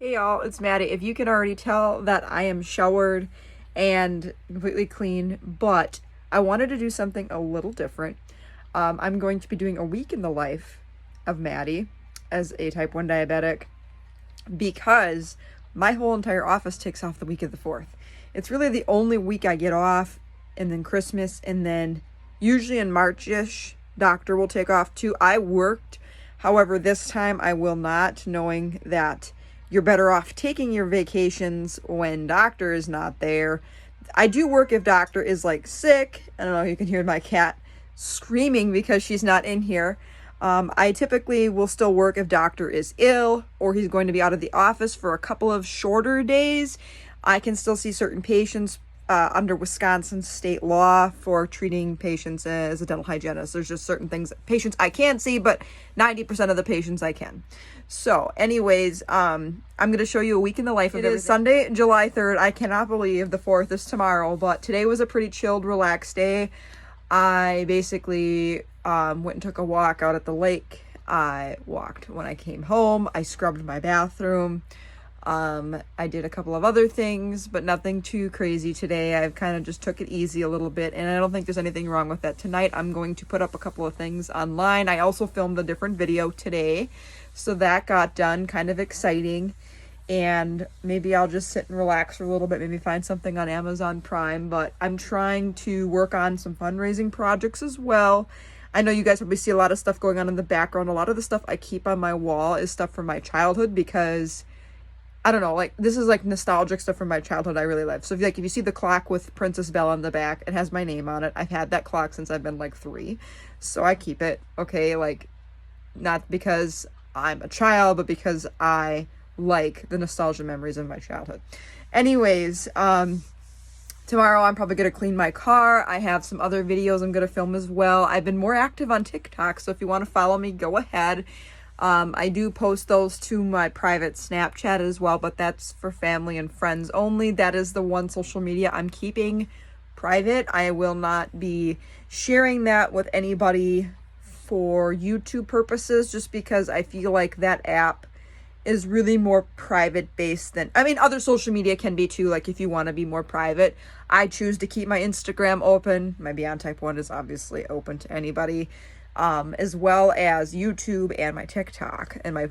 Hey y'all, it's Maddie. If you can already tell that I am showered and completely clean, but I wanted to do something a little different. I'm going to be doing a week in the life of Maddie as a type 1 diabetic because my whole entire office takes off the week of the 4th. It's really the only week I get off, and then Christmas, and then usually in March-ish, doctor will take off too. I worked, however, this time I will not, knowing that you're better off taking your vacations when doctor is not there. I do work if doctor is like sick. I don't know if you can hear my cat screaming because she's not in here. I typically will still work if doctor is ill or he's going to be out of the office for a couple of shorter days. I can still see certain patients under Wisconsin state law for treating patients as a dental hygienist. There's just certain things, patients I can't see, but 90% of the patients I can. So anyways, I'm going to show you a week in the life of everything. It is Sunday, July 3rd. I cannot believe the 4th is tomorrow, but today was a pretty chilled, relaxed day. I basically went and took a walk out at the lake. I walked when I came home. I scrubbed my bathroom. I did a couple of other things, but nothing too crazy today. I've kind of just took it easy a little bit, and I don't think there's anything wrong with that. Tonight, I'm going to put up a couple of things online. I also filmed a different video today, so that got done, kind of exciting. And maybe I'll just sit and relax for a little bit, maybe find something on Amazon Prime, but I'm trying to work on some fundraising projects as well. I know you guys probably see a lot of stuff going on in the background. A lot of the stuff I keep on my wall is stuff from my childhood because I don't know, like, this is like nostalgic stuff from my childhood I really love. So if you see the clock with Princess Belle on the back, it has my name on it. I've had that clock since I've been like 3. So I keep it, okay? Like, not because I'm a child, but because I like the nostalgia memories of my childhood. Anyways, tomorrow I'm probably going to clean my car. I have some other videos I'm going to film as well. I've been more active on TikTok, so if you want to follow me, go ahead. I do post those to my private Snapchat as well, but that's for family and friends only. That is the one social media I'm keeping private. I will not be sharing that with anybody for YouTube purposes, just because I feel like that app is really more private based than, I mean, other social media can be too, like if you want to be more private. I choose to keep my Instagram open. My Beyond Type 1 is obviously open to anybody. As well as YouTube and my TikTok and my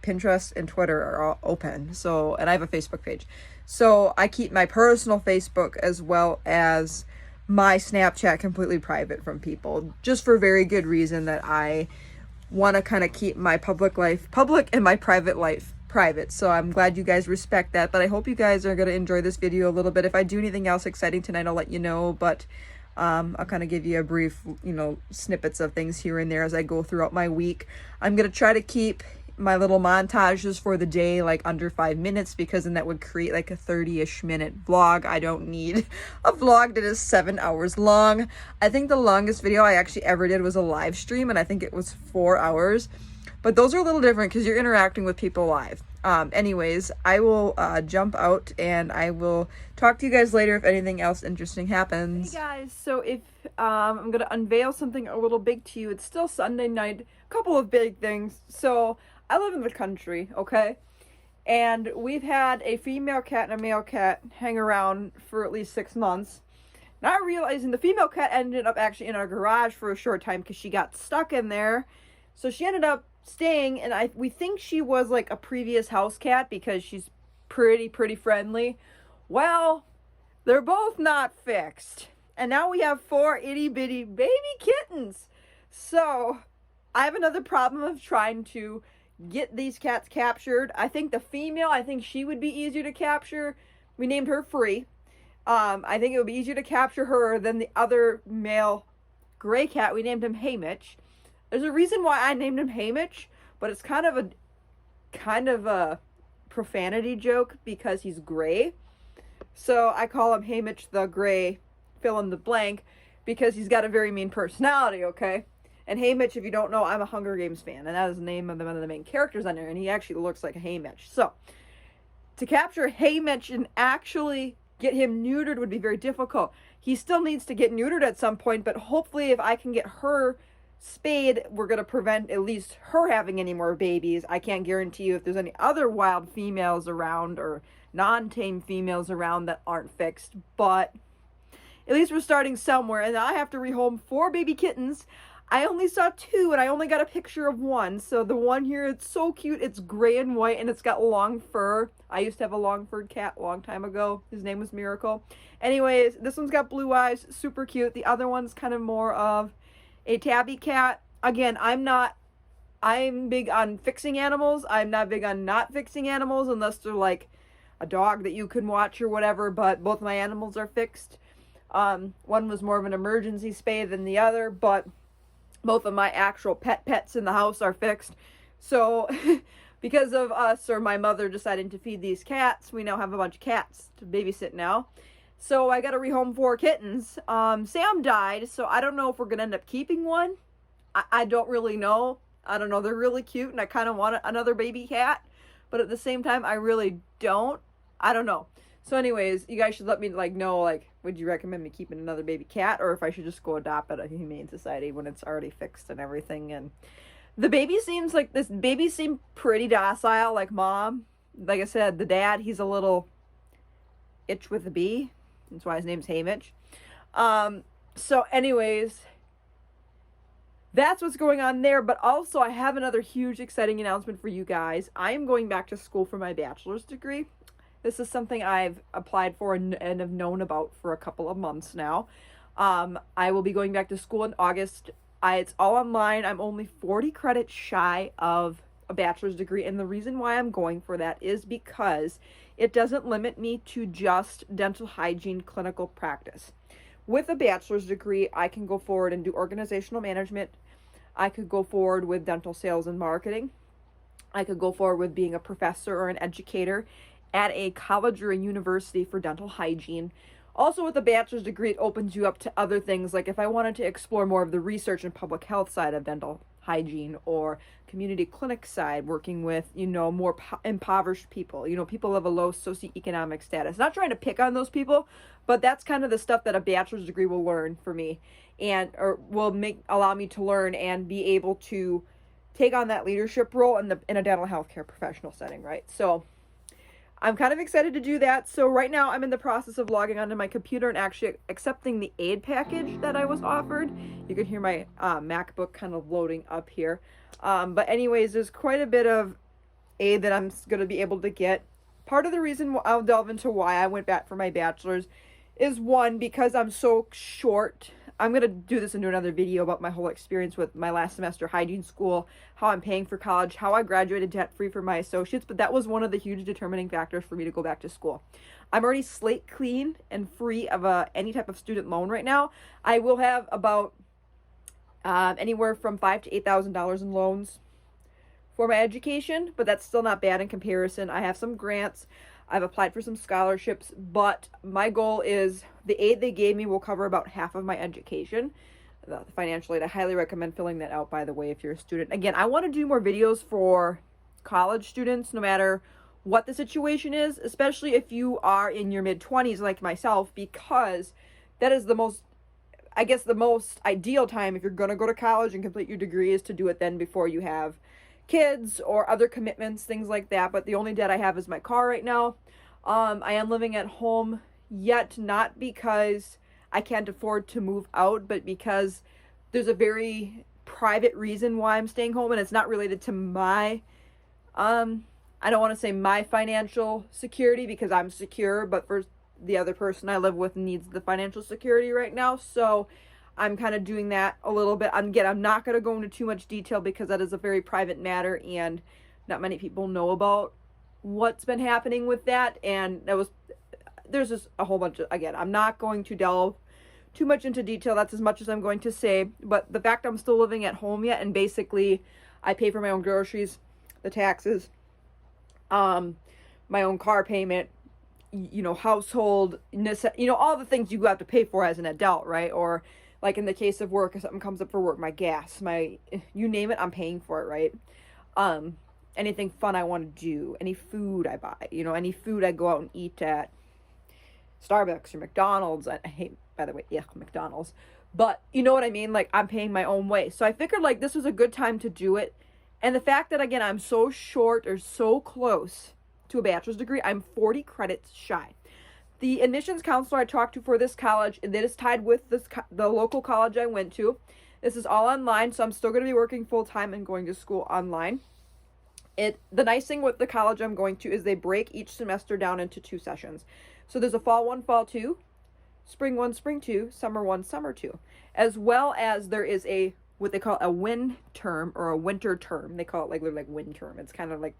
Pinterest and Twitter are all open. So, and I have a Facebook page. So I keep my personal Facebook as well as my Snapchat completely private from people, just for very good reason that I want to kind of keep my public life public and my private life private. So I'm glad you guys respect that, but I hope you guys are going to enjoy this video a little bit. If I do anything else exciting tonight, I'll let you know, but I'll kind of give you a brief, snippets of things here and there as I go throughout my week. I'm going to try to keep my little montages for the day like under 5 minutes, because then that would create like a 30-ish minute vlog. I don't need a vlog that is 7 hours long. I think the longest video I actually ever did was a live stream, and I think it was 4 hours. But those are a little different because you're interacting with people live. Anyways, I will jump out and I will talk to you guys later if anything else interesting happens. Hey guys, so if I'm going to unveil something a little big to you. It's still Sunday night, a couple of big things. So I live in the country, okay? And we've had a female cat and a male cat hang around for at least 6 months. Not realizing the female cat ended up actually in our garage for a short time because she got stuck in there. So she ended up staying, and we think she was like a previous house cat because she's pretty friendly. Well, they're both not fixed, and now we have 4 itty-bitty baby kittens. So I have another problem of trying to get these cats captured. I think the female, she would be easier to capture. We named her Free. I think it would be easier to capture her than the other male gray cat. We named him Hey Mitch. There's a reason why I named him Hey Mitch, but it's kind of a profanity joke because he's gray. So I call him Hey Mitch the Gray, fill in the blank, because he's got a very mean personality, okay? And Hey Mitch, if you don't know, I'm a Hunger Games fan, and that is the name of one of the main characters on there, and he actually looks like a Hey Mitch. So to capture Hey Mitch and actually get him neutered would be very difficult. He still needs to get neutered at some point, but hopefully if I can get her spayed, we're going to prevent at least her having any more babies. I can't guarantee you if there's any other wild females around or non-tame females around that aren't fixed, but at least we're starting somewhere. And I have to rehome 4 baby kittens. I only saw 2 and I only got a picture of one. So the one here, it's so cute. It's gray and white and it's got long fur. I used to have a long furred cat a long time ago. His name was Miracle. Anyways, this one's got blue eyes, super cute. The other one's kind of more of a tabby cat. Again, I'm big on fixing animals. I'm not big on not fixing animals unless they're like a dog that you can watch or whatever, but both my animals are fixed. One was more of an emergency spay than the other, but both of my actual pets in the house are fixed. So because of us or my mother deciding to feed these cats, we now have a bunch of cats to babysit now. So I got to rehome 4 kittens. Sam died, so I don't know if we're going to end up keeping one. I don't really know. I don't know. They're really cute, and I kind of want another baby cat. But at the same time, I really don't. I don't know. So anyways, you guys should let me know, would you recommend me keeping another baby cat, or if I should just go adopt at a humane society when it's already fixed and everything. And the baby seems like this baby seemed pretty docile, like mom. Like I said, the dad, he's a little itch with a B. That's why his name's Hamish. So anyways, that's what's going on there. But also, I have another huge, exciting announcement for you guys. I am going back to school for my bachelor's degree. This is something I've applied for and have known about for a couple of months now. I will be going back to school in August. It's all online. I'm only 40 credits shy of a bachelor's degree. And the reason why I'm going for that is because it doesn't limit me to just dental hygiene clinical practice. With a bachelor's degree, I can go forward and do organizational management. I could go forward with dental sales and marketing. I could go forward with being a professor or an educator at a college or a university for dental hygiene. Also, with a bachelor's degree, it opens you up to other things, like if I wanted to explore more of the research and public health side of dental hygiene, or community clinic side, working with, more impoverished people, people of a low socioeconomic status. Not trying to pick on those people, but that's kind of the stuff that a bachelor's degree will learn for me, or will allow me to learn and be able to take on that leadership role in a dental healthcare professional setting, right? So I'm kind of excited to do that. So right now I'm in the process of logging onto my computer and actually accepting the aid package that I was offered. You can hear my MacBook kind of loading up here. But anyways, there's quite a bit of aid that I'm going to be able to get. Part of the reason I'll delve into why I went back for my bachelor's is, one, because I'm so short. I'm going to do this into another video about my whole experience with my last semester hygiene school, how I'm paying for college, how I graduated debt-free for my associates, but that was one of the huge determining factors for me to go back to school. I'm already slate clean and free of any type of student loan right now. I will have about anywhere from $5,000 to $8,000 in loans for my education, but that's still not bad in comparison. I have some grants. I've applied for some scholarships, but my goal is the aid they gave me will cover about half of my education. The financial aid, I highly recommend filling that out, by the way, if you're a student. Again, I want to do more videos for college students, no matter what the situation is, especially if you are in your mid-20s like myself, because that is the most ideal time if you're going to go to college and complete your degree is to do it then, before you have kids or other commitments, things like that. But the only debt I have is my car right now. I am living at home, yet not because I can't afford to move out, but because there's a very private reason why I'm staying home, and it's not related to my I don't want to say my financial security, because I'm secure, but for the other person I live with needs the financial security right now. So I'm kind of doing that a little bit. Again, I'm not going to go into too much detail because that is a very private matter and not many people know about what's been happening with that. And there's just a whole bunch of, again, I'm not going to delve too much into detail. That's as much as I'm going to say. But the fact I'm still living at home yet, and basically I pay for my own groceries, the taxes, my own car payment, household, all the things you have to pay for as an adult, right? Or like in the case of work, if something comes up for work, my gas, you name it, I'm paying for it, right? Anything fun I want to do, any food I buy, any food I go out and eat at Starbucks or McDonald's. I hate, by the way, McDonald's. But you know what I mean? Like, I'm paying my own way. So I figured like this was a good time to do it. And the fact that, again, I'm so short or so close to a bachelor's degree, I'm 40 credits shy. The admissions counselor I talked to for this college, that is tied with the local college I went to. This is all online, so I'm still going to be working full-time and going to school online. The nice thing with the college I'm going to is they break each semester down into 2 sessions. So there's a fall 1, fall 2, spring 1, spring 2, summer 1, summer 2. As well as there is what they call a wind term or a winter term. They call it like wind term. It's kind of like,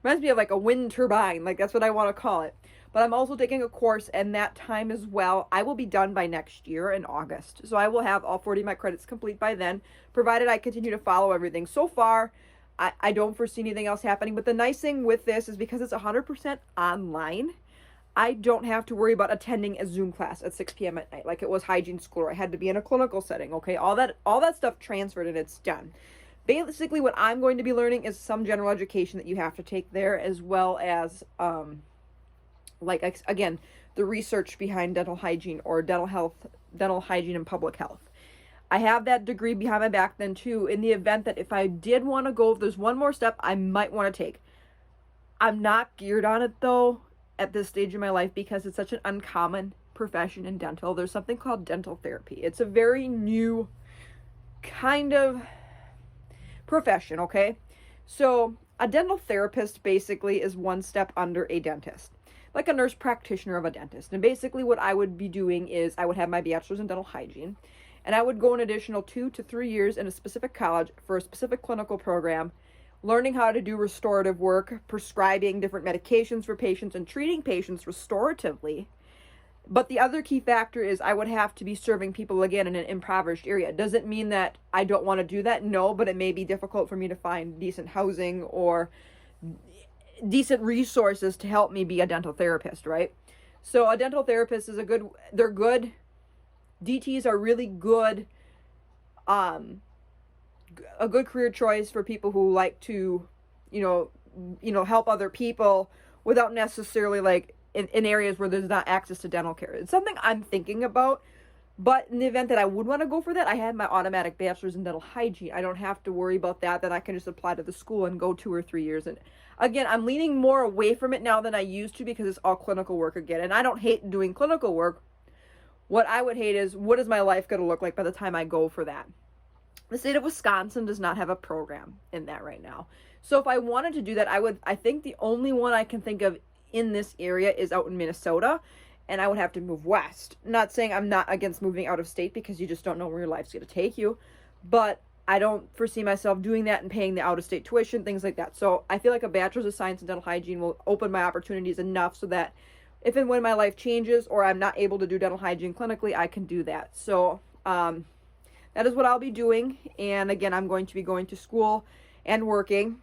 reminds me of like a wind turbine. Like, that's what I want to call it. But I'm also taking a course, and that time as well, I will be done by next year in August. So I will have all 40 of my credits complete by then, provided I continue to follow everything. So far, I don't foresee anything else happening. But the nice thing with this is because it's 100% online, I don't have to worry about attending a Zoom class at 6 p.m. at night like it was hygiene school, or I had to be in a clinical setting, okay? All that stuff transferred and it's done. Basically, what I'm going to be learning is some general education that you have to take there, as well as, again, the research behind dental hygiene or dental hygiene and public health. I have that degree behind my back then too, in the event that if I did want to go, if there's one more step I might want to take. I'm not geared on it though at this stage in my life because it's such an uncommon profession in dental. There's something called dental therapy. It's a very new kind of profession, okay? So a dental therapist basically is one step under a dentist, like a nurse practitioner of a dentist. And basically what I would be doing is I would have my bachelor's in dental hygiene, and I would go an additional 2 to 3 years in a specific college for a specific clinical program, learning how to do restorative work, prescribing different medications for patients, and treating patients restoratively. But the other key factor is I would have to be serving people, again, in an impoverished area. Does it mean that I don't want to do that? No, but it may be difficult for me to find decent housing or decent resources to help me be a dental therapist, right? So a dental therapist is they're good. DTs are really good, a good career choice for people who like to, help other people without necessarily like in areas where there's not access to dental care. It's something I'm thinking about, but in the event that I would want to go for that, I have my automatic bachelor's in dental hygiene. I don't have to worry about that. Then I can just apply to the school and go 2 or 3 years. And again, I'm leaning more away from it now than I used to because it's all clinical work again. And I don't hate doing clinical work. What I would hate is, what is my life going to look like by the time I go for that? The state of Wisconsin does not have a program in that right now. So if I wanted to do that, I think the only one I can think of in this area is out in Minnesota, and I would have to move west. Not saying I'm not against moving out of state because you just don't know where your life's going to take you, but I don't foresee myself doing that and paying the out-of-state tuition, things like that. So I feel like a bachelor's of science in dental hygiene will open my opportunities enough so that if and when my life changes or I'm not able to do dental hygiene clinically, I can do that. So that is what I'll be doing. And again, I'm going to be going to school and working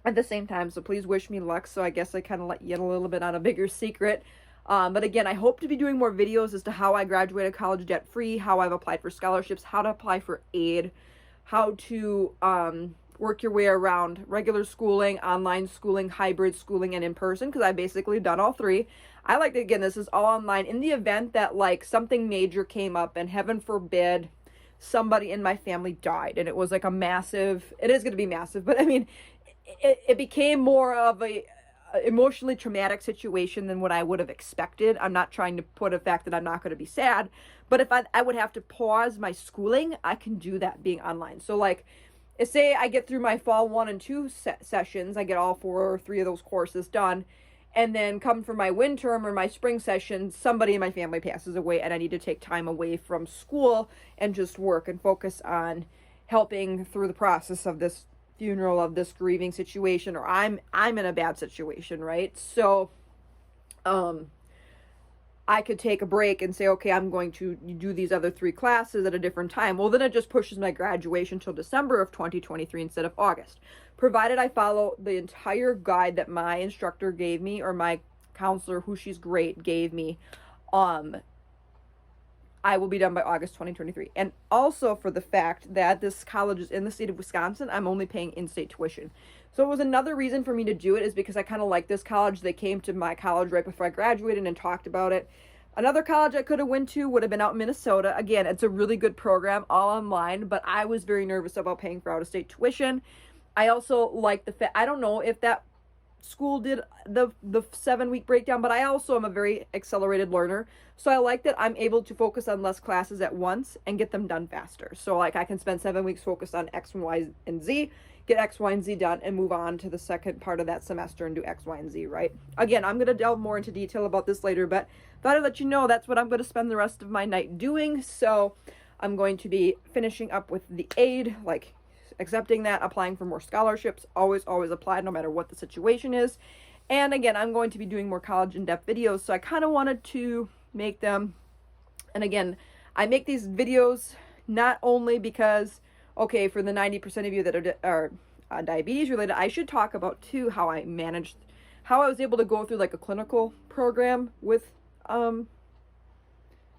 at the same time. So please wish me luck. So I guess I kind of let you in a little bit on a bigger secret. But again, I hope to be doing more videos as to how I graduated college debt-free, how I've applied for scholarships, how to apply for aid, how to work your way around regular schooling, online schooling, hybrid schooling, and in person, because I've basically done all 3. I like to, again, this is all online. In the event that like something major came up and heaven forbid somebody in my family died and it was like it is going to be massive, but I mean, it became more of a emotionally traumatic situation than what I would have expected. I'm not trying to put a fact that I'm not going to be sad, but if I would have to pause my schooling, I can do that being online. So like, say I get through my fall 1 and 2 sessions, I get all 4 or 3 of those courses done, and then come for my wind term or my spring session, somebody in my family passes away and I need to take time away from school and just work and focus on helping through the process of this funeral, of this grieving situation, or I'm in a bad situation, right? So I could take a break and say, okay, I'm going to do these other 3 classes at a different time. Well, then it just pushes my graduation till December of 2023 instead of August. Provided I follow the entire guide that my instructor gave me, or my counselor, who she's great, gave me, I will be done by August 2023. And also for the fact that this college is in the state of Wisconsin, I'm only paying in-state tuition. So it was another reason for me to do it, is because I kind of like this college. They came to my college right before I graduated and talked about it. Another college I could have went to would have been out in Minnesota. Again, it's a really good program, all online, but I was very nervous about paying for out-of-state tuition. I also like the fact, I don't know if that school did the 7-week breakdown, but I also am a very accelerated learner, so I like that I'm able to focus on less classes at once and get them done faster. So like I can spend 7 weeks focused on X and Y and Z, get X, Y, and Z done, and move on to the second part of that semester and do X, Y, and Z, right? Again, I'm going to delve more into detail about this later, but thought I'd let you know that's what I'm going to spend the rest of my night doing. So I'm going to be finishing up with the aid, like accepting that, applying for more scholarships, always apply no matter what the situation is. And again, I'm going to be doing more college in-depth videos, so I kind of wanted to make them. And again, I make these videos not only because, okay, for the 90% of you that are diabetes related, I should talk about too how I managed, how I was able to go through like a clinical program with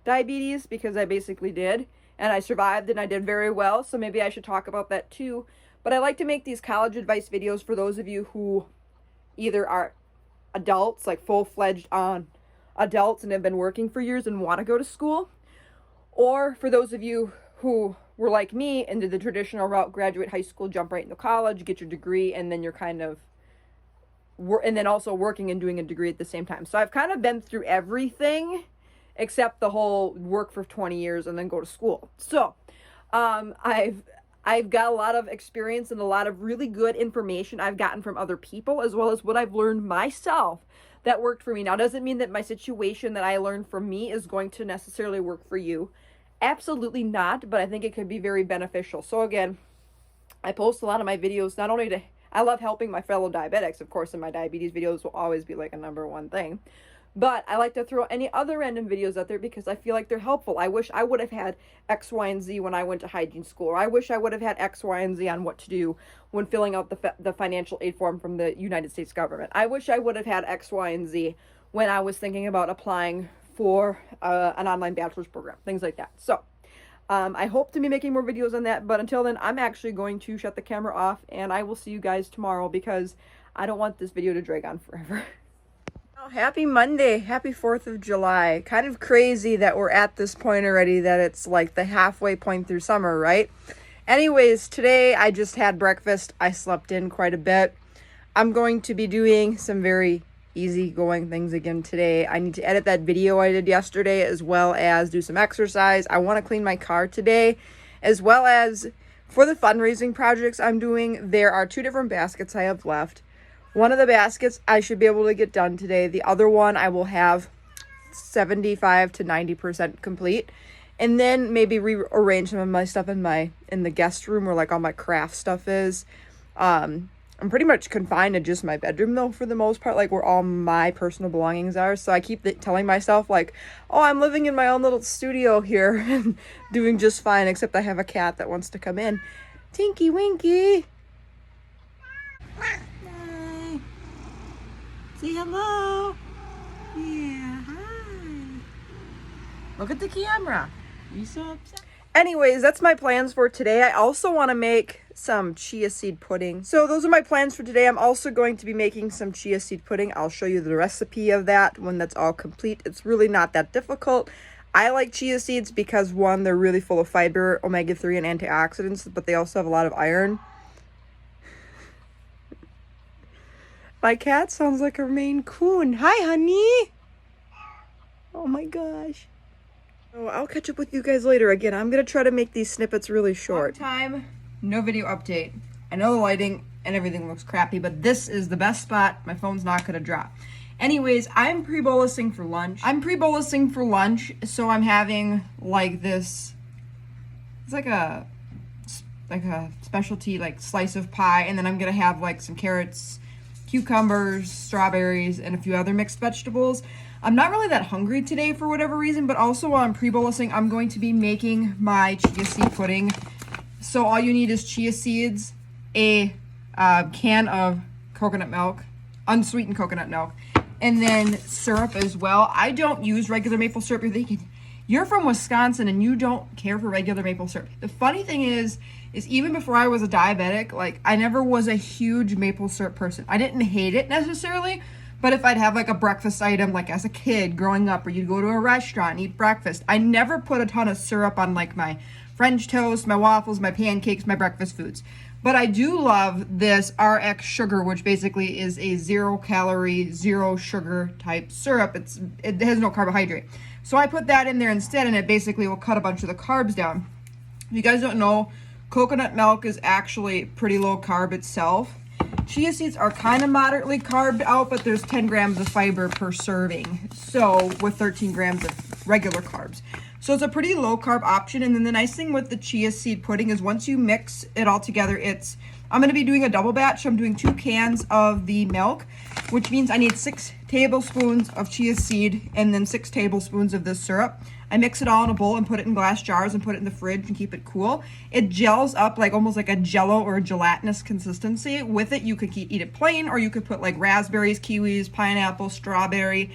diabetes, because I basically did. And I survived and I did very well, so maybe I should talk about that too. But I like to make these college advice videos for those of you who either are adults, like full-fledged on adults and have been working for years and want to go to school, or for those of you who were like me and did the traditional route, graduate high school, jump right into college, get your degree, and then you're kind of, and then also working and doing a degree at the same time. So I've kind of been through everything except the whole work for 20 years and then go to school. So I've got a lot of experience and a lot of really good information I've gotten from other people, as well as what I've learned myself that worked for me. Now, doesn't mean that my situation that I learned from me is going to necessarily work for you. Absolutely not, but I think it could be very beneficial. So again, I post a lot of my videos not only to, I love helping my fellow diabetics, of course, and my diabetes videos will always be like a #1 thing. But I like to throw any other random videos out there because I feel like they're helpful. I wish I would have had X, Y, and Z when I went to hygiene school. Or I wish I would have had X, Y, and Z on what to do when filling out the financial aid form from the United States government. I wish I would have had X, Y, and Z when I was thinking about applying for an online bachelor's program. Things like that. So I hope to be making more videos on that. But until then, I'm actually going to shut the camera off. And I will see you guys tomorrow because I don't want this video to drag on forever. Oh, happy Monday. Happy 4th of July. Kind of crazy that we're at this point already, that it's like the halfway point through summer, right? Anyways, today I just had breakfast. I slept in quite a bit. I'm going to be doing some very easygoing things again today. I need to edit that video I did yesterday, as well as do some exercise. I want to clean my car today, as well as for the fundraising projects I'm doing. There are 2 different baskets I have left. One of the baskets I should be able to get done today. The other one I will have 75 to 90% complete. And then maybe rearrange some of my stuff in the guest room where like all my craft stuff is. I'm pretty much confined to just my bedroom though for the most part, like where all my personal belongings are. So I keep telling myself like, oh, I'm living in my own little studio here and doing just fine, except I have a cat that wants to come in. Tinky Winky. Say hello. Yeah, hi. Look at the camera. You so upset? Anyways, that's my plans for today. I also want to make some chia seed pudding. So those are my plans for today. I'm also going to be making some chia seed pudding. I'll show you the recipe of that when that's all complete. It's really not that difficult. I like chia seeds because, one, they're really full of fiber, omega-3, and antioxidants, but they also have a lot of iron. My cat sounds like a Maine Coon. Hi, honey. Oh my gosh. Oh, I'll catch up with you guys later. Again, I'm going to try to make these snippets really short. Time, no video update. I know the lighting and everything looks crappy, but this is the best spot. My phone's not going to drop. Anyways, I'm pre-bolusing for lunch. So I'm having like this, it's like a specialty like slice of pie, and then I'm going to have like some carrots, cucumbers, strawberries, and a few other mixed vegetables. I'm not really that hungry today for whatever reason, but also while I'm pre-bolusing, I'm going to be making my chia seed pudding. So all you need is chia seeds, a can of coconut milk, unsweetened coconut milk, and then syrup as well. I don't use regular maple syrup. You're thinking, you're from Wisconsin and you don't care for regular maple syrup. The funny thing is even before I was a diabetic, like I never was a huge maple syrup person. I didn't hate it necessarily, But if I'd have like a breakfast item, like as a kid growing up, or you'd go to a restaurant and eat breakfast, I never put a ton of syrup on like my French toast, my waffles, my pancakes, my breakfast foods. But I do love this RX sugar, which basically is a 0-calorie, 0-sugar type syrup. It has no carbohydrate. So I put that in there instead, and it basically will cut a bunch of the carbs down. If you guys don't know, coconut milk is actually pretty low carb itself. Chia seeds are kind of moderately carbed out, but there's 10 grams of fiber per serving. So with 13 grams of regular carbs. So it's a pretty low carb option. And then the nice thing with the chia seed pudding is once you mix it all together, I'm going to be doing a double batch. I'm doing 2 cans of the milk, which means I need 6 tablespoons of chia seed and then 6 tablespoons of this syrup. I mix it all in a bowl and put it in glass jars and put it in the fridge and keep it cool. It gels up like almost like a jello or a gelatinous consistency. With it, you could eat it plain, or you could put like raspberries, kiwis, pineapple, strawberry,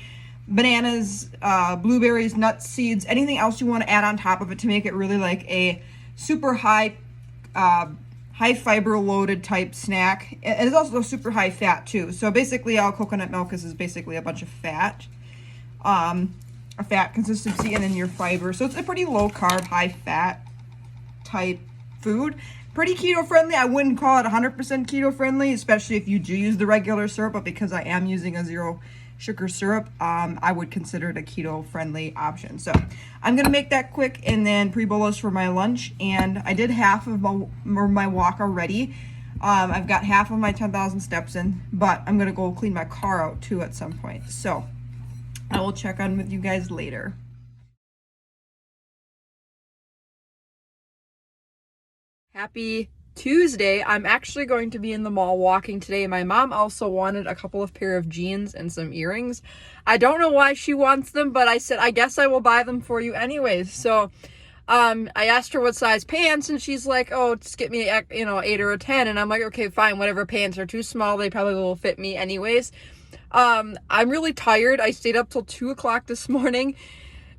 bananas, blueberries, nuts, seeds, anything else you want to add on top of it to make it really like a super high fiber loaded type snack. And it's also super high fat too. So basically all coconut milk is basically a bunch of fat, a fat consistency, and then your fiber. So it's a pretty low carb, high fat type food. Pretty keto friendly. I wouldn't call it 100% keto friendly, especially if you do use the regular syrup, but because I am using a 0 sugar syrup, I would consider it a keto friendly option. So I'm gonna make that quick and then pre-bolus for my lunch. And I did half of my walk already. I've got half of my 10,000 steps in, but I'm gonna go clean my car out too at some point. So I will check on with you guys later. Happy Tuesday. I'm actually going to be in the mall walking today. My mom also wanted a couple of pair of jeans and some earrings. I don't know why she wants them, but I said, I guess I will buy them for you anyways. So I asked her what size pants, and she's like, oh, just get me, 8 or a 10. And I'm like, okay, fine, whatever. Pants are too small. They probably will fit me anyways. I'm really tired. I stayed up till 2 o'clock this morning,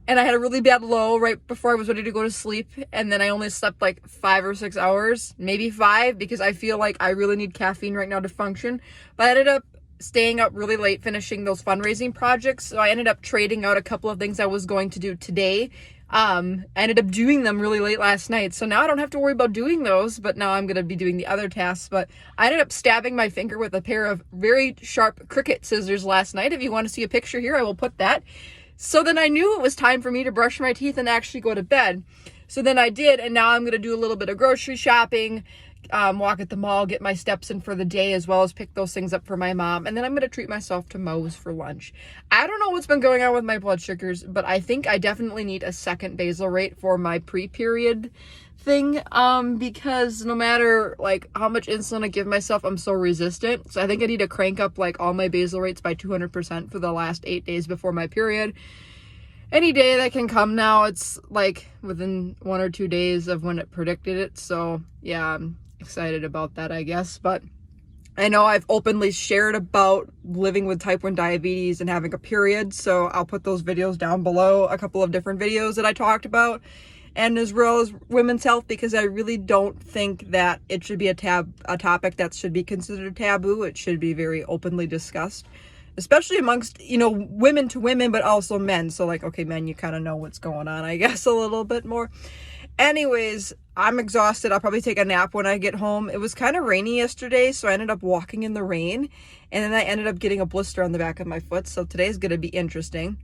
and I had a really bad low right before I was ready to go to sleep. And then I only slept like 5 or 6 hours, maybe 5, because I feel like I really need caffeine right now to function. But I ended up staying up really late finishing those fundraising projects. So I ended up trading out a couple of things I was going to do today. I ended up doing them really late last night. So now I don't have to worry about doing those, but now I'm going to be doing the other tasks. But I ended up stabbing my finger with a pair of very sharp Cricut scissors last night. If you want to see a picture here, I will put that. So then I knew it was time for me to brush my teeth and actually go to bed. So then I did, and now I'm going to do a little bit of grocery shopping, walk at the mall, get my steps in for the day, as well as pick those things up for my mom. And then I'm going to treat myself to Moe's for lunch. I don't know what's been going on with my blood sugars, but I think I definitely need a second basal rate for my pre-period thing, because no matter like how much insulin I give myself, I'm so resistant. So I think I need to crank up like all my basal rates by 200% for the last 8 days before my period. Any day that can come now. It's like within 1 or 2 days of when it predicted it. So yeah, I'm excited about that, I guess. But I know I've openly shared about living with type 1 diabetes and having a period, so I'll put those videos down below, a couple of different videos that I talked about, and as well as women's health, because I really don't think that it should be a topic that should be considered taboo. It should be very openly discussed, especially amongst, women to women, but also men. So like, okay, men, you kind of know what's going on, I guess, a little bit more. Anyways, I'm exhausted. I'll probably take a nap when I get home. It was kind of rainy yesterday, so I ended up walking in the rain, and then I ended up getting a blister on the back of my foot. So today's going to be interesting.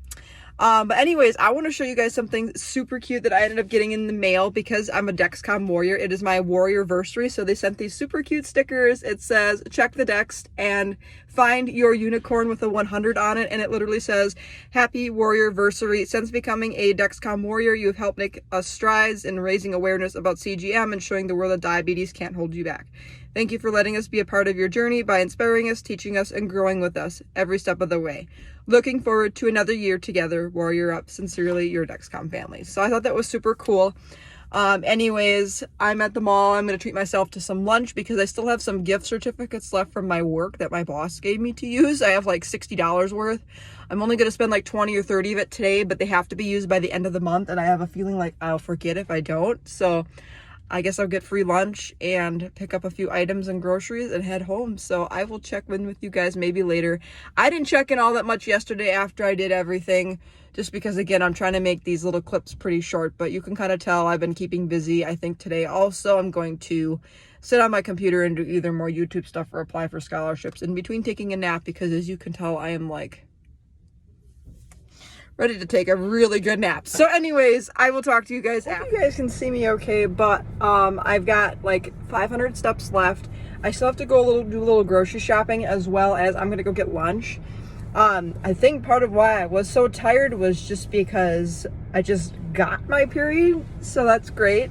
But anyways, I want to show you guys something super cute that I ended up getting in the mail because I'm a Dexcom warrior. It is my warrior-versary, so they sent these super cute stickers. It says, check the Dex and find your unicorn with a 100 on it, and it literally says, happy warrior-versary. Since becoming a Dexcom warrior, you have helped make us strides in raising awareness about CGM and showing the world that diabetes can't hold you back. Thank you for letting us be a part of your journey by inspiring us, teaching us, and growing with us every step of the way. Looking forward to another year together. Warrior up. Sincerely, your Dexcom family. So I thought that was super cool. Anyways, I'm at the mall. I'm going to treat myself to some lunch because I still have some gift certificates left from my work that my boss gave me to use. I have like $60 worth. I'm only going to spend like 20 or 30 of it today, but they have to be used by the end of the month. And I have a feeling like I'll forget if I don't. So I guess I'll get free lunch and pick up a few items and groceries and head home. So I will check in with you guys maybe later. I didn't check in all that much yesterday after I did everything, just because, again, I'm trying to make these little clips pretty short, but you can kind of tell I've been keeping busy. I think today also I'm going to sit on my computer and do either more YouTube stuff or apply for scholarships in between taking a nap, because as you can tell, I am like ready to take a really good nap. So anyways, I will talk to you guys after. You guys can see me okay, but I've got like 500 steps left. I still have to go do a little grocery shopping, as well as I'm gonna go get lunch. I think part of why I was so tired was just because I just got my period, so that's great.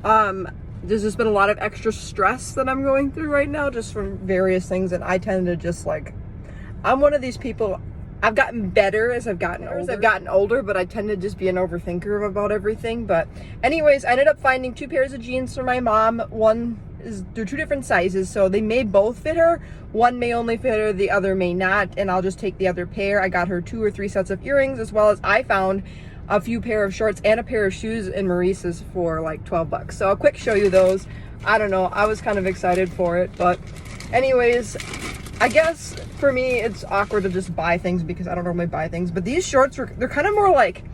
There's just been a lot of extra stress that I'm going through right now, just from various things, and I tend to just like, I'm one of these people. I've gotten better as I've gotten older, but I tend to just be an overthinker about everything. But anyways, I ended up finding 2 pairs of jeans for my mom. They're 2 different sizes, so they may both fit her. One may only fit her, the other may not, and I'll just take the other pair. I got her 2 or 3 sets of earrings, as well as I found a few pair of shorts and a pair of shoes in Maurice's for like 12 bucks. So I'll quick show you those. I don't know, I was kind of excited for it, but anyways, I guess for me, it's awkward to just buy things because I don't normally buy things. But these shorts, they're kind of more like,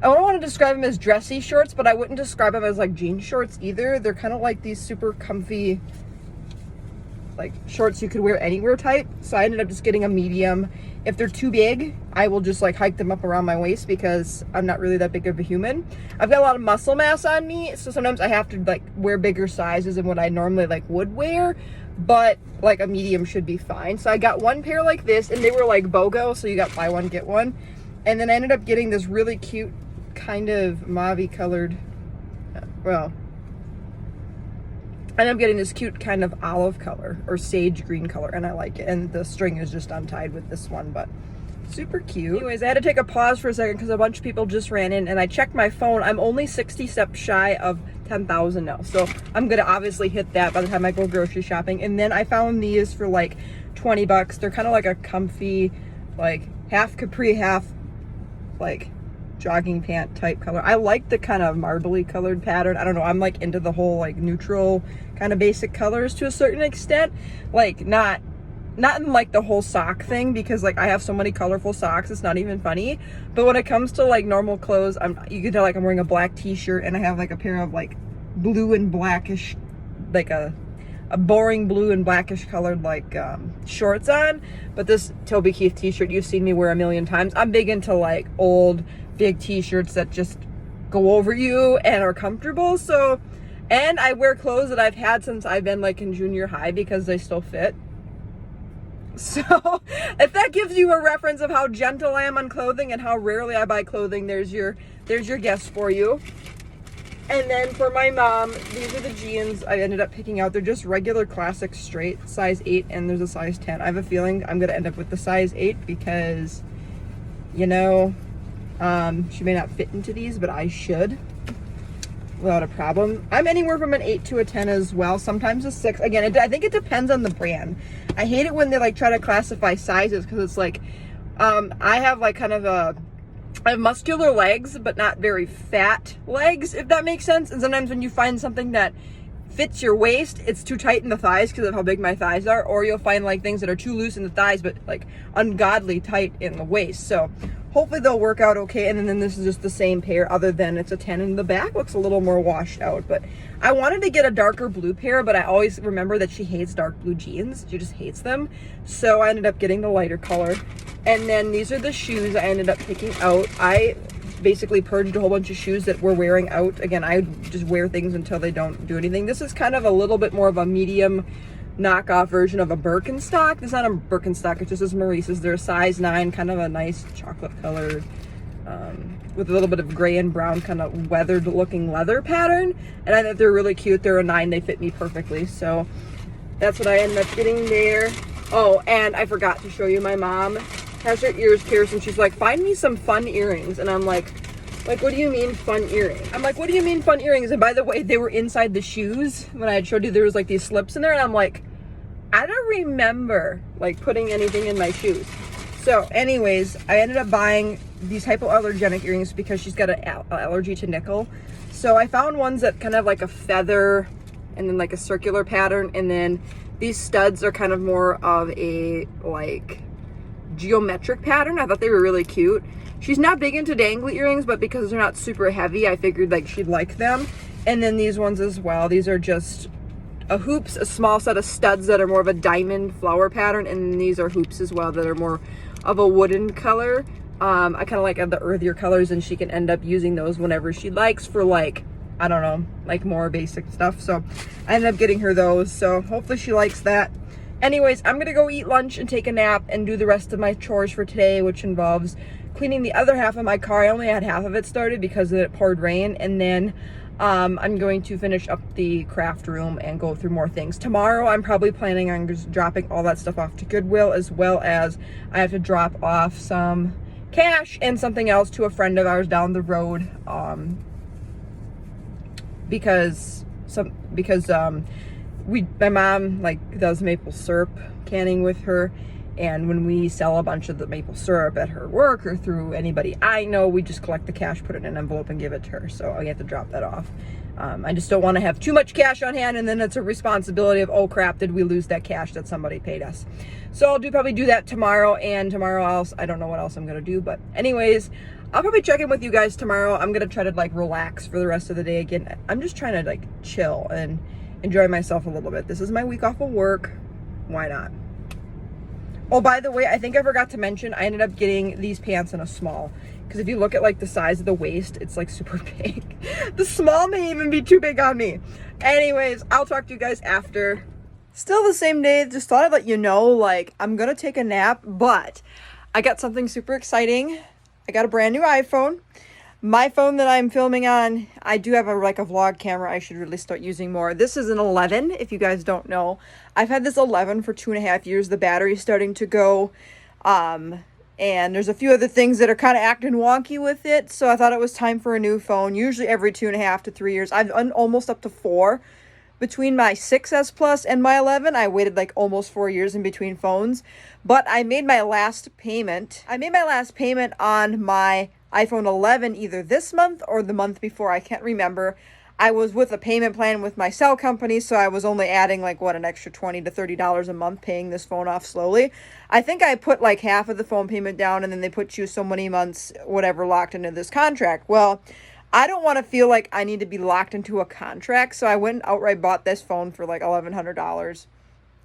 I don't want to describe them as dressy shorts, but I wouldn't describe them as like jean shorts either. They're kind of like these super comfy, like shorts you could wear anywhere type. So I ended up just getting a medium. If they're too big, I will just like hike them up around my waist because I'm not really that big of a human. I've got a lot of muscle mass on me, so sometimes I have to like wear bigger sizes than what I normally like would wear. But like a medium should be fine. So I got 1 pair like this, and they were like BOGO, so you got buy one get one. And then I ended up getting this really cute kind of mauve colored, well, I ended up getting this cute kind of olive color or sage green color, and I like it. And the string is just untied with this one, but super cute. Anyways, I had to take a pause for a second because a bunch of people just ran in, and I checked my phone. I'm only 60 steps shy of 10,000 now, so I'm gonna obviously hit that by the time I go grocery shopping. And then I found these for like 20 bucks. They're kind of like a comfy, like half capri, half like jogging pant type color. I like the kind of marbly colored pattern. I don't know, I'm like into the whole like neutral kind of basic colors to a certain extent, like not in like the whole sock thing, because like I have so many colorful socks, it's not even funny. But when it comes to like normal clothes, you can tell like I'm wearing a black t-shirt, and I have like a pair of like blue and blackish, like a boring blue and blackish colored like shorts on. But this Toby Keith t-shirt you've seen me wear a million times. I'm big into like old big t-shirts that just go over you and are comfortable. So, and I wear clothes that I've had since I've been like in junior high because they still fit. So if that gives you a reference of how gentle I am on clothing and how rarely I buy clothing, there's your guess for you. And then for my mom, these are the jeans I ended up picking out. They're just regular classic straight, size 8, and there's a size 10. I have a feeling I'm gonna end up with the size 8 because, you know, she may not fit into these, but I should without a problem. I'm anywhere from an 8 to a 10 as well, sometimes a 6. Again, I think it depends on the brand. I hate it when they like try to classify sizes, because it's like I have like kind of I have muscular legs but not very fat legs, if that makes sense. And sometimes when you find something that fits your waist, it's too tight in the thighs because of how big my thighs are, or you'll find like things that are too loose in the thighs but like ungodly tight in the waist. So hopefully they'll work out okay. And then this is just the same pair, other than it's a 10 in the back, looks a little more washed out. But I wanted to get a darker blue pair, but I always remember that she hates dark blue jeans. She just hates them. So I ended up getting the lighter color. And then these are the shoes I ended up picking out. I basically purged a whole bunch of shoes that were wearing out. Again, I just wear things until they don't do anything. This is kind of a little bit more of a medium knockoff version of a Birkenstock. It's not a Birkenstock, it's just as Maurice's. They're a size 9, kind of a nice chocolate colored, with a little bit of gray and brown kind of weathered looking leather pattern. And I think they're really cute. They're a 9, they fit me perfectly. So that's what I ended up getting there. Oh, and I forgot to show you, my mom has her ears pierced, and she's like, find me some fun earrings. And I'm like, what do you mean fun earrings? I'm like, what do you mean fun earrings? And by the way, they were inside the shoes. When I had showed you, there was like these slips in there, and I'm like, I don't remember like putting anything in my shoes. So anyways, I ended up buying these hypoallergenic earrings because she's got an allergy to nickel. So I found ones that kind of like a feather and then like a circular pattern, and then these studs are kind of more of a like geometric pattern. I thought they were really cute. She's not big into dangly earrings, but because they're not super heavy, I figured like she'd like them. And then these ones as well. These are just hoops, a small set of studs that are more of a diamond flower pattern, and these are hoops as well that are more of a wooden color. I kind of like the earthier colors, and she can end up using those whenever she likes for like, I don't know, like more basic stuff. So I ended up getting her those, so hopefully she likes that. Anyways, I'm gonna go eat lunch and take a nap and do the rest of my chores for today, which involves cleaning the other half of my car. I only had half of it started because it poured rain, and then I'm going to finish up the craft room and go through more things. Tomorrow, I'm probably planning on just dropping all that stuff off to Goodwill, as well as I have to drop off some cash and something else to a friend of ours down the road, because my mom like does maple syrup canning with her, and when we sell a bunch of the maple syrup at her work or through anybody I know, we just collect the cash, put it in an envelope, and give it to her. So I have to drop that off. I just don't want to have too much cash on hand, and then it's a responsibility of, oh crap, did we lose that cash that somebody paid us? So I'll probably do that tomorrow, and tomorrow else, I don't know what else I'm gonna do, but anyways, I'll probably check in with you guys tomorrow. I'm gonna try to like relax for the rest of the day again. I'm just trying to like chill and enjoy myself a little bit. This is my week off of work. Why not? Oh, by the way, I think I forgot to mention, I ended up getting these pants in a small, because if you look at like the size of the waist, it's like super big. The small may even be too big on me. Anyways, I'll talk to you guys after. Still the same day, just thought I'd let you know, like, I'm gonna take a nap, but I got something super exciting. I got a brand new iPhone. My phone that I'm filming on, I do have a vlog camera I should really start using more. This is an 11, if you guys don't know. I've had this 11 for 2.5 years. The battery's starting to go, and there's a few other things that are kind of acting wonky with it, so I thought it was time for a new phone. Usually every 2.5 to 3 years. I've almost up to 4. Between my 6S Plus and my 11, I waited like almost 4 years in between phones. But I made my last payment. I made my last payment on my iPhone 11 either this month or the month before. I can't remember. I was with a payment plan with my cell company, so I was only adding like an extra $20 to $30 a month paying this phone off slowly. I think I put like half of the phone payment down, and then they put you so many months, whatever, locked into this contract. Well, I don't want to feel like I need to be locked into a contract, so I went and outright bought this phone for like $1,100.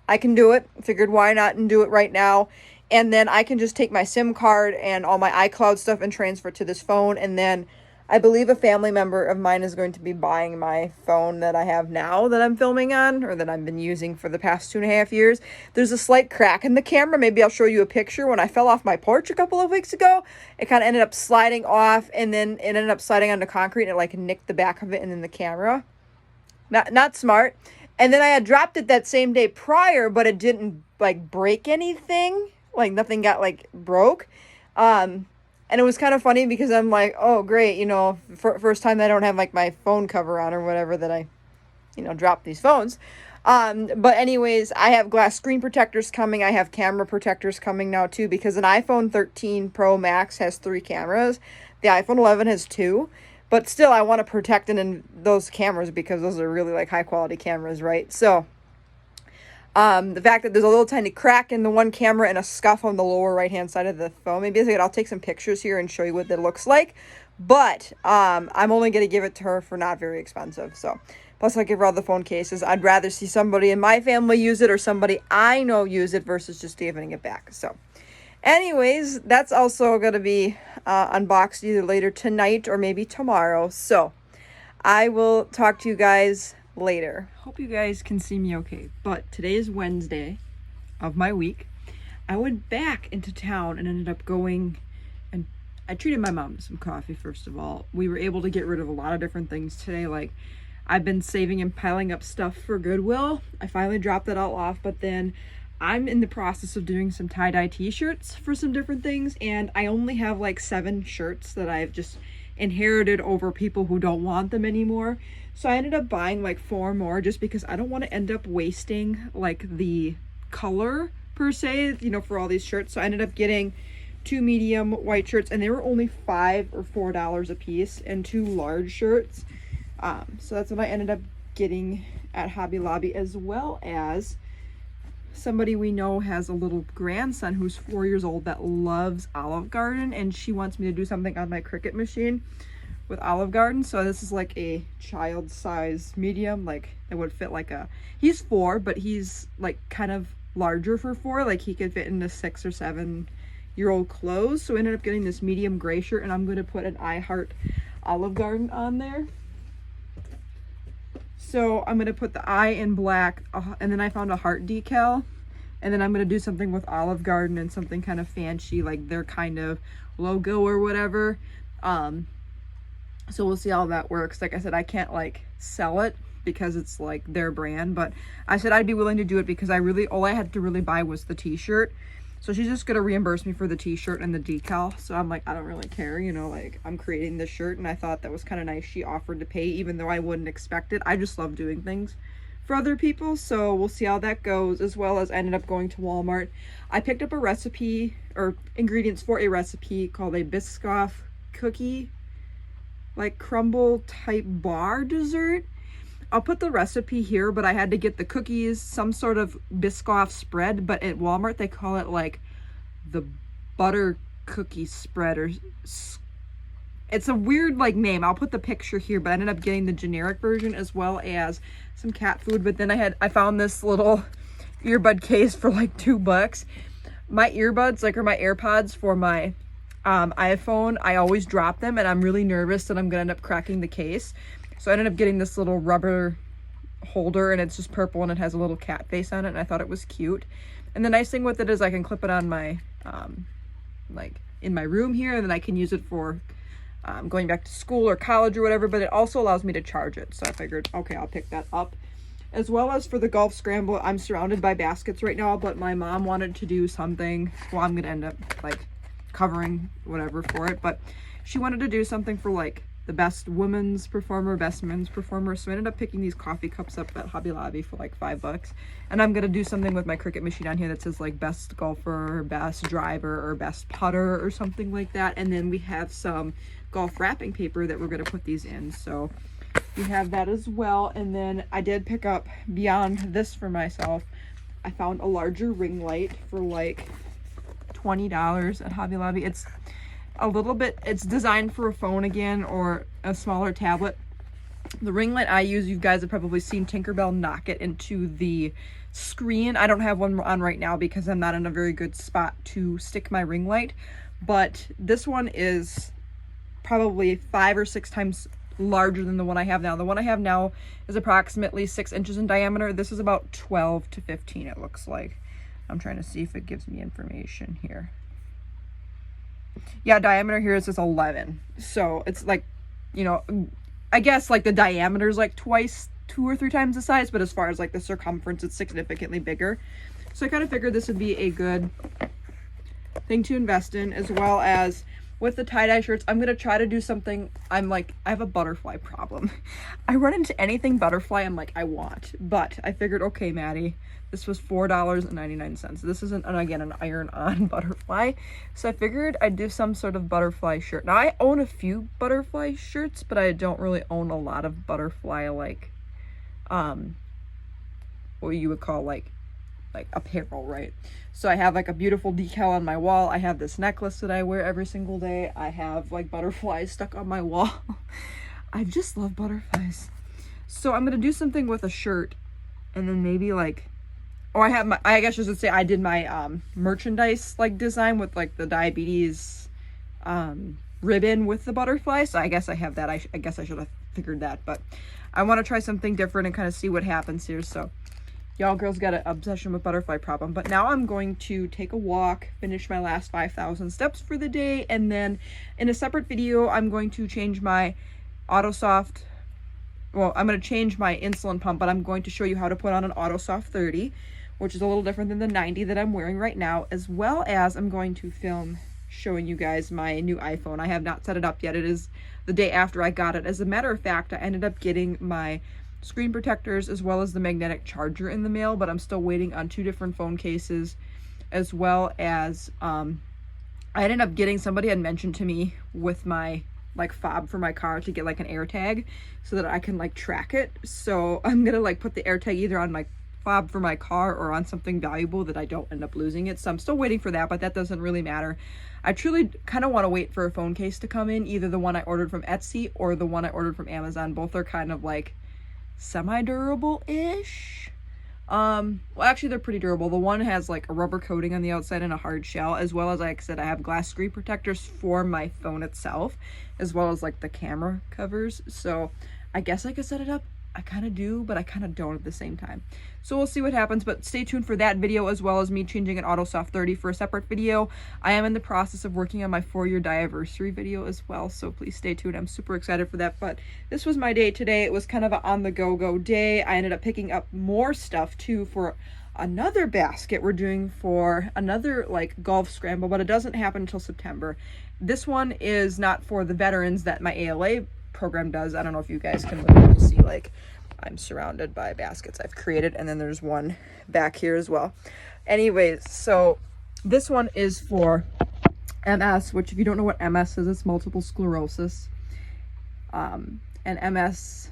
I can do it. Figured why not and do it right now. And then I can just take my SIM card and all my iCloud stuff and transfer to this phone. And then I believe a family member of mine is going to be buying my phone that I have now that I'm filming on, or that I've been using for the past 2.5 years. There's a slight crack in the camera. Maybe I'll show you a picture. When I fell off my porch a couple of weeks ago, it kind of ended up sliding off, and then it ended up sliding onto concrete, and it like nicked the back of it and then the camera. Not smart. And then I had dropped it that same day prior, but it didn't like break anything. Like nothing got like broke. And it was kind of funny because I'm like, oh great, first time that I don't have like my phone cover on or whatever, that I, dropped these phones. But anyways, I have glass screen protectors coming. I have camera protectors coming now too, because an iPhone 13 Pro Max has 3 cameras. The iPhone 11 has 2. But still, I want to protect in those cameras because those are really like high quality cameras, right? So the fact that there's a little tiny crack in the one camera and a scuff on the lower right hand side of the phone, maybe I'll take some pictures here and show you what that looks like. But I'm only going to give it to her for not very expensive. So plus I'll give her all the phone cases. I'd rather see somebody in my family use it or somebody I know use it versus just giving it back. So anyways, that's also going to be unboxed either later tonight or maybe tomorrow. So I will talk to you guys later. Hope you guys can see me okay. But today is Wednesday of my week. I went back into town and ended up going, and I treated my mom to some coffee first of all. We were able to get rid of a lot of different things today. Like I've been saving and piling up stuff for Goodwill. I finally dropped that all off, but then I'm in the process of doing some tie-dye t-shirts for some different things, and I only have like 7 shirts that I've just inherited over people who don't want them anymore. So I ended up buying like 4 more just because I don't want to end up wasting like the color per se, you know, for all these shirts. So I ended up getting 2 medium white shirts, and they were only $5 or $4 a piece, and 2 large shirts. So that's what I ended up getting at Hobby Lobby, as well as somebody we know has a little grandson who's 4 years old that loves Olive Garden, and she wants me to do something on my Cricut machine with Olive Garden. So this is like a child size medium, like it would fit like a, he's 4, but he's like kind of larger for 4, like he could fit into 6 or 7-year-old clothes. So I ended up getting this medium gray shirt, and I'm going to put an I Heart Olive Garden on there. So I'm going to put the I in black, and then I found a heart decal, and then I'm going to do something with Olive Garden and something kind of fancy, like their kind of logo or whatever. So we'll see how that works. Like I said, I can't like sell it because it's like their brand, but I said I'd be willing to do it because all I had to really buy was the t-shirt. So she's just gonna reimburse me for the t-shirt and the decal. So I'm like, I don't really care, you know, like I'm creating this shirt, and I thought that was kind of nice. She offered to pay even though I wouldn't expect it. I just love doing things for other people. So we'll see how that goes, as well as I ended up going to Walmart. I picked up a recipe or ingredients for a recipe called a Biscoff cookie, like crumble type bar dessert. I'll put the recipe here, but I had to get the cookies, some sort of Biscoff spread, but at Walmart they call it like the butter cookie spread, or it's a weird like name. I'll put the picture here, but I ended up getting the generic version as well as some cat food. But then I found this little earbud case for like $2. My earbuds, like, or my AirPods for my iPhone, I always drop them, and I'm really nervous that I'm gonna end up cracking the case. So I ended up getting this little rubber holder, and it's just purple, and it has a little cat face on it, and I thought it was cute. And the nice thing with it is I can clip it on my, like in my room here, and then I can use it for going back to school or college or whatever, but it also allows me to charge it. So I figured, okay, I'll pick that up. As well as for the golf scramble, I'm surrounded by baskets right now, but my mom wanted to do something. Well, I'm going to end up like covering whatever for it, but she wanted to do something for like the best women's performer, best men's performer. So I ended up picking these coffee cups up at Hobby Lobby for like $5. And I'm going to do something with my Cricut machine on here that says like best golfer, best driver, or best putter or something like that. And then we have some golf wrapping paper that we're going to put these in. So we have that as well. And then I did pick up, beyond this for myself, I found a larger ring light for like $20 at Hobby Lobby. It's a little bit, it's designed for a phone again, or a smaller tablet. The ring light I use, you guys have probably seen Tinkerbell knock it into the screen. I don't have one on right now because I'm not in a very good spot to stick my ring light, but this one is probably 5 or 6 times larger than the one I have now. The one I have now is approximately 6 inches in diameter. This is about 12 to 15, it looks like. I'm trying to see if it gives me information here. Yeah, diameter here is 11. So it's like, you know, I guess like the diameter is like 2 or 3 times the size, but as far as like the circumference, it's significantly bigger. So I kind of figured this would be a good thing to invest in, as well as with the tie-dye shirts. I'm going to try to do something. I have a butterfly problem. I run into anything butterfly, I'm like, I want. But I figured, okay, Maddie, this was $4.99. This isn't, again, an iron-on butterfly. So I figured I'd do some sort of butterfly shirt. Now, I own a few butterfly shirts, but I don't really own a lot of butterfly, like, what you would call, like apparel, right? So I have like a beautiful decal on my wall. I have this necklace that I wear every single day. I have like butterflies stuck on my wall. I just love butterflies. So I'm gonna do something with a shirt, and then maybe like, oh, I guess I should say I did my merchandise like design with like the diabetes ribbon with the butterfly. So I guess I have that. I guess I should have figured that, but I want to try something different and kind of see what happens here. So y'all girls got an obsession with butterfly problem. But now I'm going to take a walk, finish my last 5,000 steps for the day, and then in a separate video, I'm going to change my AutoSoft. Well, I'm going to change my insulin pump, but I'm going to show you how to put on an AutoSoft 30, which is a little different than the 90 that I'm wearing right now, as well as I'm going to film showing you guys my new iPhone. I have not set it up yet. It is the day after I got it. As a matter of fact, I ended up getting my screen protectors as well as the magnetic charger in the mail, but I'm still waiting on 2 different phone cases as well as I ended up getting, somebody had mentioned to me with my like fob for my car to get like an air tag so that I can like track it. So I'm gonna like put the air tag either on my fob for my car or on something valuable that I don't end up losing it. So I'm still waiting for that, but that doesn't really matter. I truly kind of want to wait for a phone case to come in, either the one I ordered from Etsy or the one I ordered from Amazon. Both are kind of like semi-durable-ish. Well, actually they're pretty durable. The one has like a rubber coating on the outside and a hard shell, as well as, like I said, I have glass screen protectors for my phone itself, as well as like the camera covers. So I guess I could set it up. I kind of do, but I kind of don't at the same time. So we'll see what happens, but stay tuned for that video, as well as me changing an AutoSoft 30 for a separate video. I am in the process of working on my 4-year diversity video as well, so please stay tuned. I'm super excited for that. But this was my day today. It was kind of an on-the-go day. I ended up picking up more stuff too for another basket we're doing for another like golf scramble, but it doesn't happen until September. This one is not for the veterans that my ALA program does. I don't know if you guys can literally see, like, I'm surrounded by baskets I've created, and then there's one back here as well. Anyways, so this one is for MS, which if you don't know what MS is, it's multiple sclerosis. And MS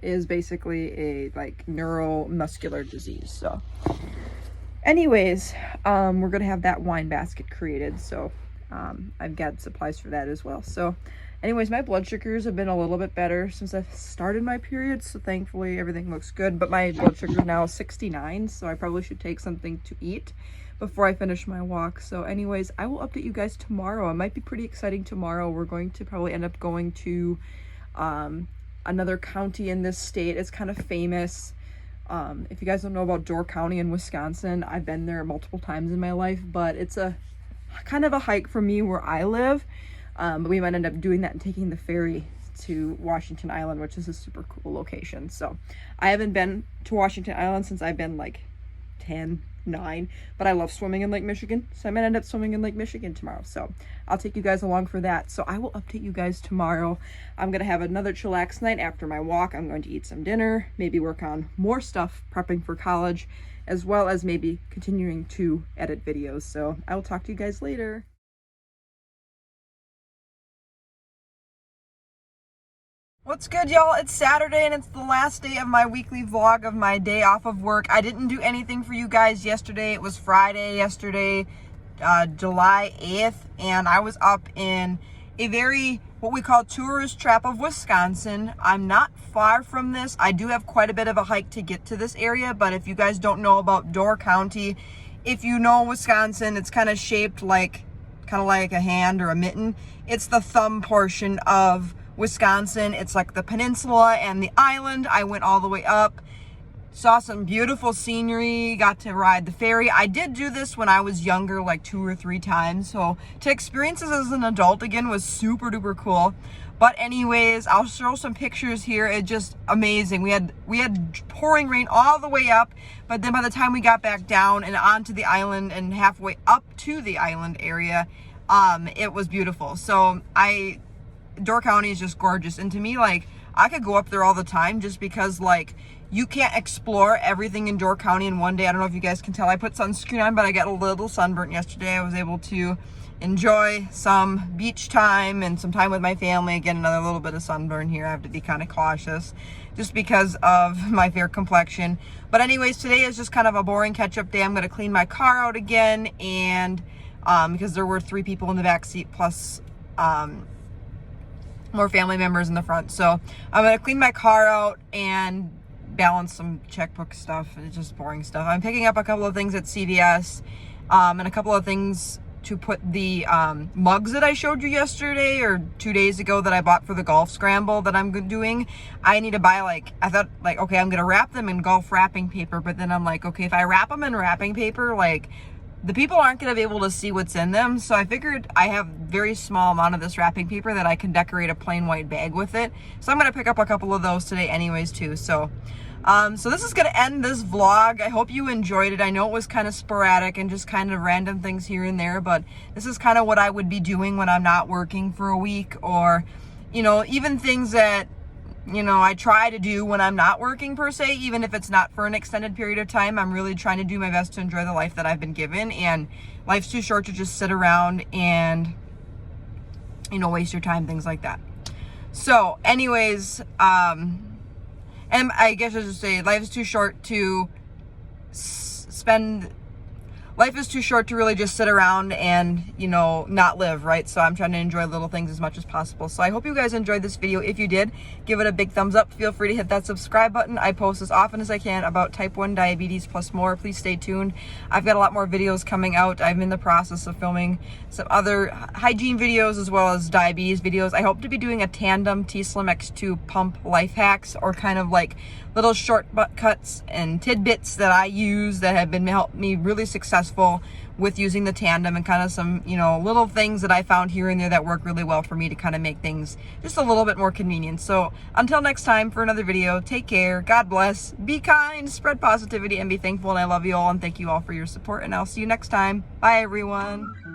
is basically a like neuromuscular disease. So anyways, we're gonna have that wine basket created, so I've got supplies for that as well. So anyways, my blood sugars have been a little bit better since I've started my period, so thankfully everything looks good. But my blood sugar now is 69, so I probably should take something to eat before I finish my walk. So anyways, I will update you guys tomorrow. It might be pretty exciting tomorrow. We're going to probably end up going to another county in this state. It's kind of famous. If you guys don't know about Door County in Wisconsin, I've been there multiple times in my life, but it's a kind of a hike from me where I live. But we might end up doing that and taking the ferry to Washington Island, which is a super cool location. So I haven't been to Washington Island since I've been like 10, 9, but I love swimming in Lake Michigan, so I might end up swimming in Lake Michigan tomorrow. So I'll take you guys along for that. So I will update you guys tomorrow. I'm gonna have another chillax night after my walk. I'm going to eat some dinner, maybe work on more stuff prepping for college, as well as maybe continuing to edit videos. So I will talk to you guys later. What's good, y'all? It's Saturday and it's the last day of my weekly vlog of my day off of work. I didn't do anything for you guys yesterday. It was Friday yesterday, July 8th, and I was up in a very, what we call tourist trap of Wisconsin. I'm not far from this. I do have quite a bit of a hike to get to this area, but if you guys don't know about Door County, if you know Wisconsin, it's kind of shaped like, a hand or a mitten. It's the thumb portion of Wisconsin. It's like the peninsula and the island. I went all the way up, saw some beautiful scenery, got to ride the ferry. I did do this when I was younger, like 2 or 3 times. So to experience this as an adult again was super duper cool. But anyways, I'll show some pictures here. It's just amazing. We had pouring rain all the way up, but then by the time we got back down and onto the island and halfway up to the island area, it was beautiful. So Door County is just gorgeous, and to me, like, I could go up there all the time just because, like, you can't explore everything in Door County in one day. I don't know if you guys can tell I put sunscreen on, but I got a little sunburnt yesterday. I was able to enjoy some beach time and some time with my family. Again, another little bit of sunburn here. I have to be kind of cautious just because of my fair complexion. But anyways, today is just kind of a boring catch-up day. I'm going to clean my car out again, and because there were 3 people in the back seat plus more family members in the front. So I'm gonna clean my car out and balance some checkbook stuff. It's just boring stuff. I'm picking up a couple of things at CVS and a couple of things to put the mugs that I showed you yesterday or 2 days ago that I bought for the golf scramble that I'm doing. I need to buy, like, I thought, like, okay, I'm gonna wrap them in golf wrapping paper, but then I'm like, okay, if I wrap them in wrapping paper, like, the people aren't going to be able to see what's in them. So I figured I have very small amount of this wrapping paper that I can decorate a plain white bag with it. So I'm going to pick up a couple of those today anyways too. So this is going to end this vlog. I hope you enjoyed it. I know it was kind of sporadic and just kind of random things here and there, but this is kind of what I would be doing when I'm not working for a week, or, you know, even things that you know, I try to do when I'm not working per se, even if it's not for an extended period of time. I'm really trying to do my best to enjoy the life that I've been given, and life's too short to just sit around and, you know, waste your time, things like that. So anyways, and I guess I should say life is too short to life is too short to really just sit around and, you know, not live, right? So I'm trying to enjoy little things as much as possible. So I hope you guys enjoyed this video. If you did, give it a big thumbs up. Feel free to hit that subscribe button. I post as often as I can about type 1 diabetes plus more. Please stay tuned. I've got a lot more videos coming out. I'm in the process of filming some other hygiene videos as well as diabetes videos. I hope to be doing a tandem T-Slim X2 pump life hacks, or kind of like little shortcuts and tidbits that I use that have been helped me really successful with using the tandem, and kind of some, you know, little things that I found here and there that work really well for me to kind of make things just a little bit more convenient. So until next time for another video, take care, God bless, be kind, spread positivity, and be thankful. And I love you all, and thank you all for your support, and I'll see you next time. Bye everyone.